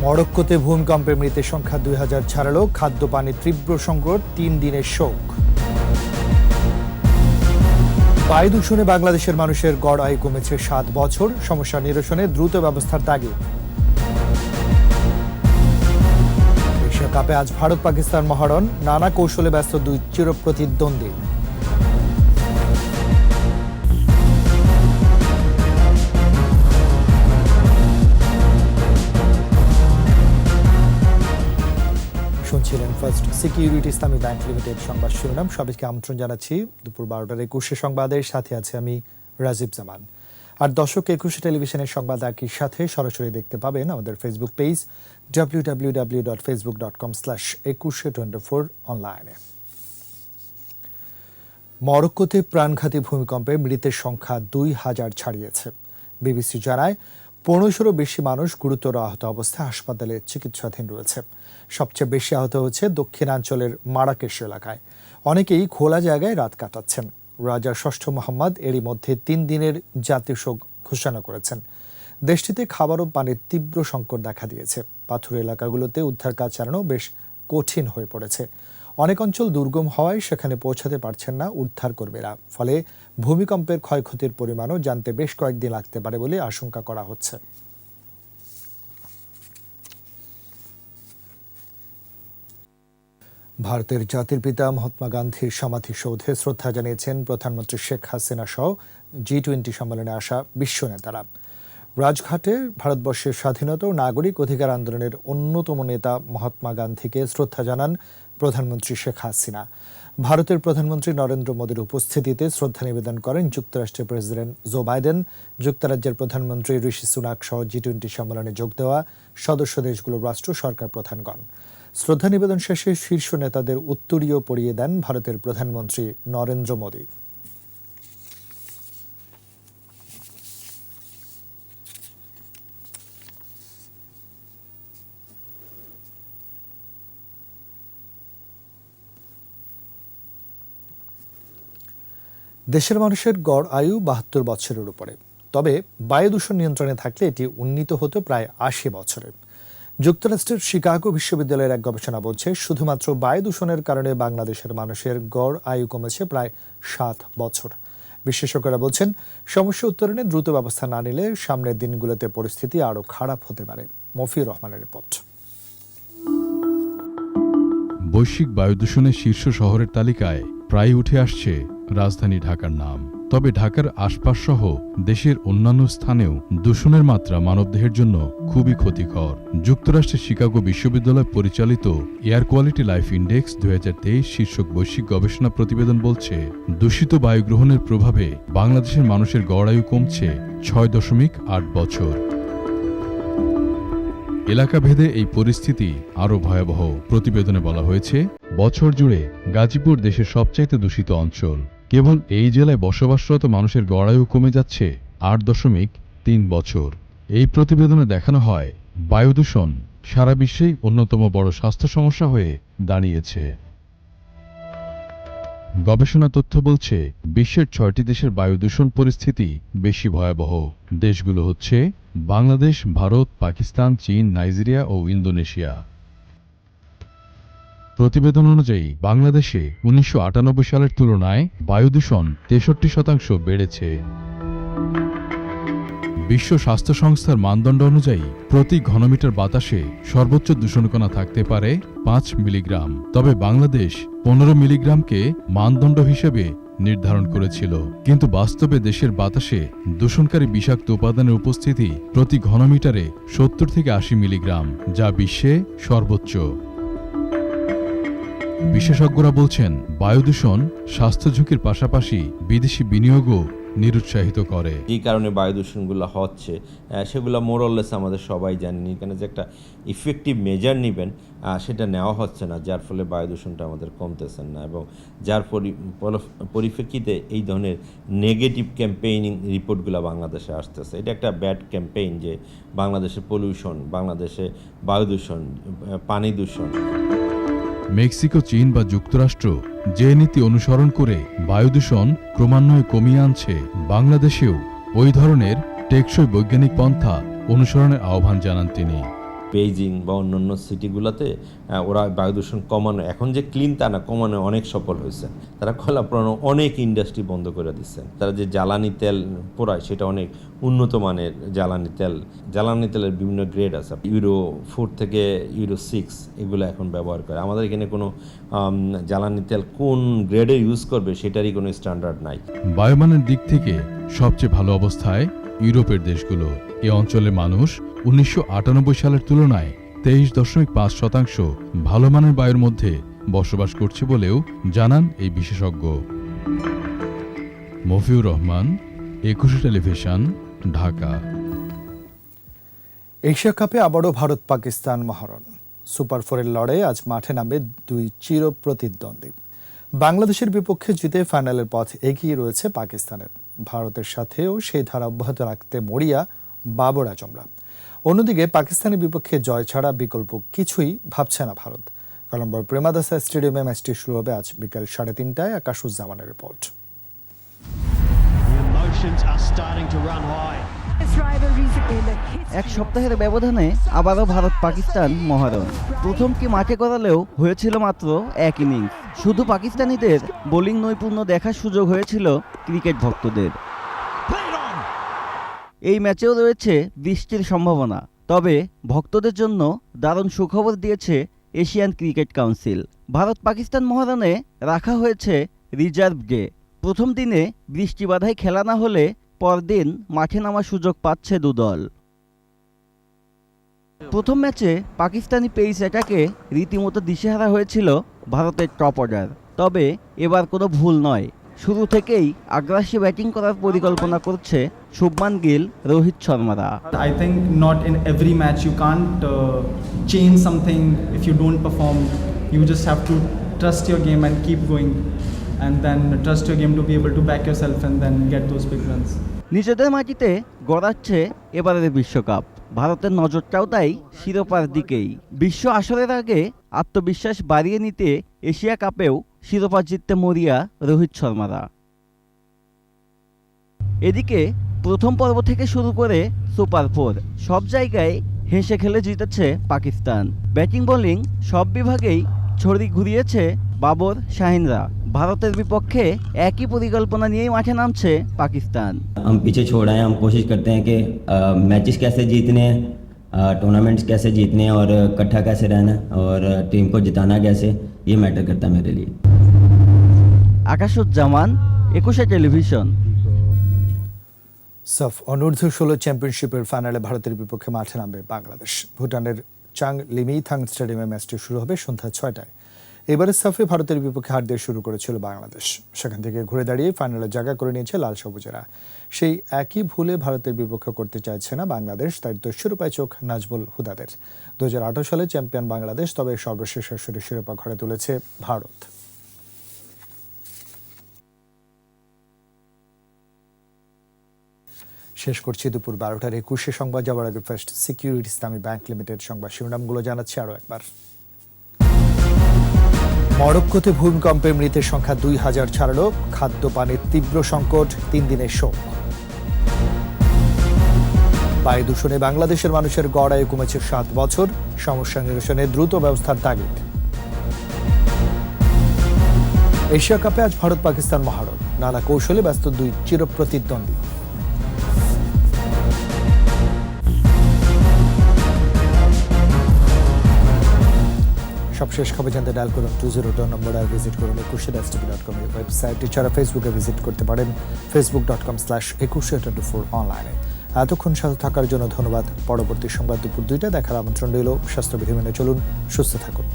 মরক্কোতে ভূমিকম্পে মৃতের সংখ্যা 2000 ছাড়ালো, খাদ্য পানির তীব্র সংকট, 3 দিনের শোক। বায়ু দূষণে বাংলাদেশের মানুষের গড় আয়ু কমেছে 7 বছর, সমস্যা নিরসনে দ্রুত ব্যবস্থার তাগিদ। এশিয়া কাপে আজ ভারত পাকিস্তান মহারণ, নানা কৌশলে ব্যস্ত দুই চিরপ্রতিদ্বন্দ্বী। শুনছিলেন ফার্স্ট সিকিউরিটি ইসলামী ব্যাংক লিমিটেড সংবাদ শিরোনাম। সবাইকে আমন্ত্রণ জানাচ্ছি দুপুর 12টার 21 সংবাদের সাথে আছে আমি রাজীব জামান। আর দর্শক 21 টেলিভিশনের সংবাদ একই সাথে সরাসরি দেখতে পাবেন আমাদের ফেসবুক পেজ www.facebook.com/2124 অনলাইনে। মরক্কোতে প্রাণঘাতী ভূমিকম্পে মৃতের সংখ্যা 2000 ছাড়িয়েছে। বিবিসি জানায় 1500-ও বেশি মানুষ গুরুতর আহত অবস্থায় হাসপাতালে চিকিৎসাধীন রয়েছে। সবচেয়ে বেশি আহত হচ্ছে দক্ষিণাঞ্চলের মারাকেশ এলাকায়। অনেকেই খোলা জায়গায় রাত কাটাচ্ছেন। রাজা ষষ্ঠ মোহাম্মদ এরই মধ্যে 3 দিনের জাতীয় শোক ঘোষণা করেছেন। দেশটিতে খাবার ও পানির তীব্র সংকট দেখা দিয়েছে। পাথুর এলাকাগুলোতে উদ্ধার কাজ চালানো বেশ কঠিন হয়ে পড়েছে। অনেক অঞ্চল দুর্গম হওয়ায় সেখানে পৌঁছাতে পারছেন না উদ্ধারকর্মীরা। ফলে ভূমিকম্পের ক্ষয়ক্ষতির পরিমাণও জানতে বেশ কয়েকদিন লাগতে পারে বলে আশঙ্কা করা হচ্ছে। ভারতের জাতির পিতা মহাত্মা গান্ধীর সমাধিসৌধে শ্রদ্ধা জানিয়েছেন প্রধানমন্ত্রী শেখ হাসিনা সহ G20 সম্মেলনে আসা বিশ্ব নেতারা। রাজঘাটে ভারতবর্ষের স্বাধীনতা ও নাগরিক অধিকার আন্দোলনের অন্যতম নেতা মহাত্মা গান্ধীকে শ্রদ্ধা জানান প্রধানমন্ত্রী শেখ হাসিনা। ভারতের প্রধানমন্ত্রী নরেন্দ্র মোদীর উপস্থিতিতে শ্রদ্ধা নিবেদন করেন যুক্তরাষ্ট্রের প্রেসিডেন্ট জো বাইডেন। যুক্তরাজ্যের প্রধানমন্ত্রী ঋষি সুনাক সহ G20 সম্মেলনে যোগ দেওয়া সদস্য দেশগুলোর রাষ্ট্র সরকার প্রধানগণ। শ্রদ্ধা নিবেদন শেষে শীর্ষ নেতাদের উত্তরীয় পরিয়ে দেন ভারতের প্রধানমন্ত্রী নরেন্দ্র মোদী। দেশের মানুষের গড় আয়ু 72 বছরের উপরে। তবে বায়ু দূষণ নিয়ন্ত্রণে থাকলে এটি উন্নীত হতো প্রায় 80 বছরে। যুক্তরাষ্ট্রের শিকাগো বিশ্ববিদ্যালয়ের এক গবেষণা বলছে, শুধুমাত্র বায়ু দূষণের কারণে বাংলাদেশের মানুষের গড় আয়ু কমেছে প্রায় 7 বছর। বিশেষজ্ঞরা বলছেন, সমস্যা উত্তরণে দ্রুত ব্যবস্থা না নিলে সামনের দিনগুলোতে পরিস্থিতি আরও খারাপ হতে পারে। মফিউর রহমানের রিপোর্ট। বৈশ্বিক বায়ু দূষণের শীর্ষ শহরের তালিকায় প্রায় উঠে আসছে রাজধানী ঢাকার নাম। তবে ঢাকার আশপাশ সহ দেশের অন্যান্য স্থানেও দূষণের মাত্রা মানবদেহের জন্য খুবই ক্ষতিকর। যুক্তরাষ্ট্রের শিকাগো বিশ্ববিদ্যালয় পরিচালিত এয়ার কোয়ালিটি লাইফ ইন্ডেক্স 2023 শীর্ষক বৈশ্বিক গবেষণা প্রতিবেদন বলছে, দূষিত বায়ু গ্রহণের প্রভাবে বাংলাদেশের মানুষের গড় আয়ু কমছে 6.8 বছর। এলাকা ভেদে এই পরিস্থিতি আরও ভয়াবহ। প্রতিবেদনে বলা হয়েছে, বছর জুড়ে গাজীপুর দেশের সবচাইতে দূষিত অঞ্চল। কেবল এই জেলায় বসবাসরত মানুষের গড় আয়ু কমে যাচ্ছে 8.3 বছর। এই প্রতিবেদনে দেখানো হয়, বায়ু দূষণ সারা বিশ্বেই অন্যতম বড় স্বাস্থ্য সমস্যা হয়ে দাঁড়িয়েছে। গবেষণা তথ্য বলছে, বিশ্বের 6টি দেশের বায়ু দূষণ পরিস্থিতি বেশি ভয়াবহ। দেশগুলো হচ্ছে বাংলাদেশ, ভারত, পাকিস্তান, চীন, নাইজেরিয়া ও ইন্দোনেশিয়া। প্রতিবেদন অনুযায়ী বাংলাদেশে 1998 সালের তুলনায় বায়ু দূষণ 63% বেড়েছে। বিশ্ব স্বাস্থ্য সংস্থার মানদণ্ড অনুযায়ী প্রতি ঘনমিটার বাতাসে সর্বোচ্চ দূষণকণা থাকতে পারে 5 মিলিগ্রাম। তবে বাংলাদেশ 15 মিলিগ্রামকে মানদণ্ড হিসেবে নির্ধারণ করেছিল। কিন্তু বাস্তবে দেশের বাতাসে দূষণকারী বিষাক্ত উপাদানের উপস্থিতি প্রতি ঘনমিটারে 70 থেকে 80 মিলিগ্রাম, যা বিশ্বে সর্বোচ্চ। বিশেষজ্ঞরা বলছেন, বায়ু দূষণ স্বাস্থ্য ঝুঁকির পাশাপাশি বিদেশি বিনিয়োগও নিরুৎসাহিত করে। যে কারণে বায়ু দূষণগুলো হচ্ছে সেগুলো মোরলেস আমাদের সবাই জানি, এখানে যে একটা ইফেক্টিভ মেজার নেবেন সেটা নেওয়া হচ্ছে না, যার ফলে বায়ু দূষণটা আমাদের কমতেছে না। এবং যার পরিপ্রেক্ষিতে এই ধরনের নেগেটিভ ক্যাম্পেইনিং রিপোর্টগুলো বাংলাদেশে আসতেছে। এটা একটা ব্যাড ক্যাম্পেইন যে বাংলাদেশে পলিউশন, বাংলাদেশে বায়ু দূষণ, পানি দূষণ। মেক্সিকো, চীন বা যুক্তরাষ্ট্র যে নীতি অনুসরণ করে বায়ু দূষণ ক্রমান্বয়ে কমিয়ে আনছে, বাংলাদেশেও ওই ধরনের টেকসই বৈজ্ঞানিক পন্থা অনুসরণের আহ্বান জানান তিনি। বেইজিং বা অন্যান্য সিটিগুলোতে ওরা বায়ু দূষণ কমানো, এখন যে ক্লিন তা না, কমানো অনেক সফল হয়েছে। তারা কয়লা পোড়ানো অনেক ইন্ডাস্ট্রি বন্ধ করে দিচ্ছেন। তারা যে জ্বালানি তেল পোড়ায় সেটা অনেক উন্নত মানের জ্বালানি তেলের বিভিন্ন গ্রেড আছে, ইউরো 4 থেকে ইউরো 6 এগুলো এখন ব্যবহার করে। আমাদের এখানে কোনো জ্বালানি তেল কোন গ্রেডে ইউজ করবে সেটারই কোনো স্ট্যান্ডার্ড নাই। বায়ুমানের দিক থেকে সবচেয়ে ভালো অবস্থায় ইউরোপের দেশগুলো। এ অঞ্চলের মানুষ 1998 সালের তুলনায় 23.5% ভালো মানের বায়ুর মধ্যে বসবাস করছে বলেও জানান এই বিশেষজ্ঞ। মফিউর রহমান, 21 টেলিভিশন, ঢাকা। এশিয়া কাপে আবারও ভারত পাকিস্তান মহারণ। সুপার 4-এর লড়াইয়ে আজ মাঠে নামবে দুই চির প্রতিদ্বন্দ্বী। বাংলাদেশের বিপক্ষে জিতে ফাইনালের পথ এগিয়ে রয়েছে পাকিস্তানের। ভারতের সাথেও সেই ধারা অব্যাহত রাখতে মরিয়া বাবর আজমরা। অন্যদিকে পাকিস্তানের বিপক্ষে জয় ছাড়া বিকল্প কিছুই ভাবছে না ভারত। কলম্বোর প্রেমাদাসা স্টেডিয়ামে ম্যাচটি শুরু হবে আজ বিকেল 3:30টায়। আকাশুজ্জামানের রিপোর্ট। এক সপ্তাহের ব্যবধানে আবারও ভারত পাকিস্তান মহারণ। প্রথম কি মাঠে করালেও হয়েছিল মাত্র এক ইনিংস। শুধু পাকিস্তানিদের বোলিং নৈপুণ্য দেখার সুযোগ হয়েছিল ক্রিকেট ভক্তদের। এই ম্যাচেও রয়েছে বৃষ্টির সম্ভাবনা, তবে ভক্তদের জন্য দারুণ সুখবর দিয়েছে Asian cricket council. Bharat Pakistan মহারণে রাখা হয়েছে রিজার্ভ ডে। প্রথম দিনে বৃষ্টি বাধায় খেলা না হলে পরদিন মাঠে নামার সুযোগ পাচ্ছে দুদল। প্রথম ম্যাচে পাকিস্তানি পেস অ্যাটাকে রীতিমতো দিশেহারা হয়েছিল ভারতের টপ অর্ডার। তবে এবার কোনো ভুল নয়, শুরু থেকেই আগ্রাসী ব্যাটিং করার পরিকল্পনা করছে Shubman Gill, Rohit শর্মারা। I think not in every match you can't change something if you don't perform. You just have to trust your game and keep going, and then trust your game to be able to back yourself and then get those big runs. নিজেদের মাটিতে গড়াচ্ছে এবারের বিশ্বকাপ। ভারতের নজরটাও তাই শিরোপার দিকেই। বিশ্ব আসরের আগে আত্মবিশ্বাস বাড়িয়ে নিতে এশিয়া কাপেও শিরোপা জিততে মরিয়া রোহিত শর্মারা। এদিকে প্রথম পর্ব থেকে শুরু করে সুপার 4 সব জায়গায় হেসে খেলে জিতেছে পাকিস্তান। ব্যাটিং বোলিং সব বিভাগেই ছড়ি ঘুরিয়েছে বাবর, শাহিনরা। ভারতের বিপক্ষে একই পরিকল্পনা নিয়েই মাঠে নামছে পাকিস্তান। हम पीछे छोड़ आए हैं, हम कोशिश करते हैं कि मैचेस कैसे जीतने हैं, टूर्नामेंट्स कैसे जीतने हैं और इकट्ठा कैसे रहना और टीम को जिताना कैसे, ये मैटर करता है मेरे लिए। আকাশুজ্জামান, 21 টেলিভিশন। সাফ অনূর্ধ্ব 16 চ্যাম্পিয়নশিপের ফাইনালে ভারতের বিপক্ষে মাঠে নামবে বাংলাদেশ। ভুটানের চাং লিমিথাং স্টেডিয়ামে ম্যাচটি শুরু হবে সন্ধ্যা 6টায়। এবারে সাফে ভারতের বিপক্ষে হার দিয়ে শুরু করেছিল বাংলাদেশ। সেখান থেকে ঘুরে দাঁড়িয়ে ফাইনালে জায়গা করে নিয়েছে লাল সবুজেরা। সেই একই ভুলে ভারতের বিপক্ষে করতে চাইছে না বাংলাদেশ, তাই তো শিরোপায় চোখ নাজবুল হুদাদের। 2018 সালে চ্যাম্পিয়ন বাংলাদেশ, তবে সর্বশেষ আসরে শিরোপা ঘরে তুলেছে ভারত। শেষ করছি দুপুর 12টার 21 সংবাদ। যাওয়ার আগে ফার্স্ট সিকিউরিটি ইসলামী ব্যাংক লিমিটেড সংবাদ শিরোনামগুলো জানাচ্ছি আরও একবার। মরক্কোতে ভূমিকম্পে মৃতের সংখ্যা 2000 ছাড়ালো। খাদ্য পানির তীব্র সংকট, 3 দিনের শোক। বায়ু দূষণে বাংলাদেশের মানুষের গড় আয়ু কমেছে 7 বছর। সমস্যা নিরসনে দ্রুত ব্যবস্থার তাগিদ। এশিয়া কাপে আজ ভারত পাকিস্তান মহারণ। নানা কৌশলে ব্যস্ত দুই চির প্রতিদ্বন্দ্বী। সবশেষ খবর জানতে ডায়াল করুন 202 নম্বর আর ভিজিট করুন 21tv.com এর ওয়েবসাইট। এছাড়া ফেসবুকে ভিজিট করতে পারেন facebook.com/2124 অনলাইনে। এতক্ষণ সাথে থাকার জন্য ধন্যবাদ। পরবর্তী সংবাদ দুপুর 2টায় দেখার আমন্ত্রণ রইল। স্বাস্থ্যবিধি মেনে চলুন, সুস্থ থাকুন।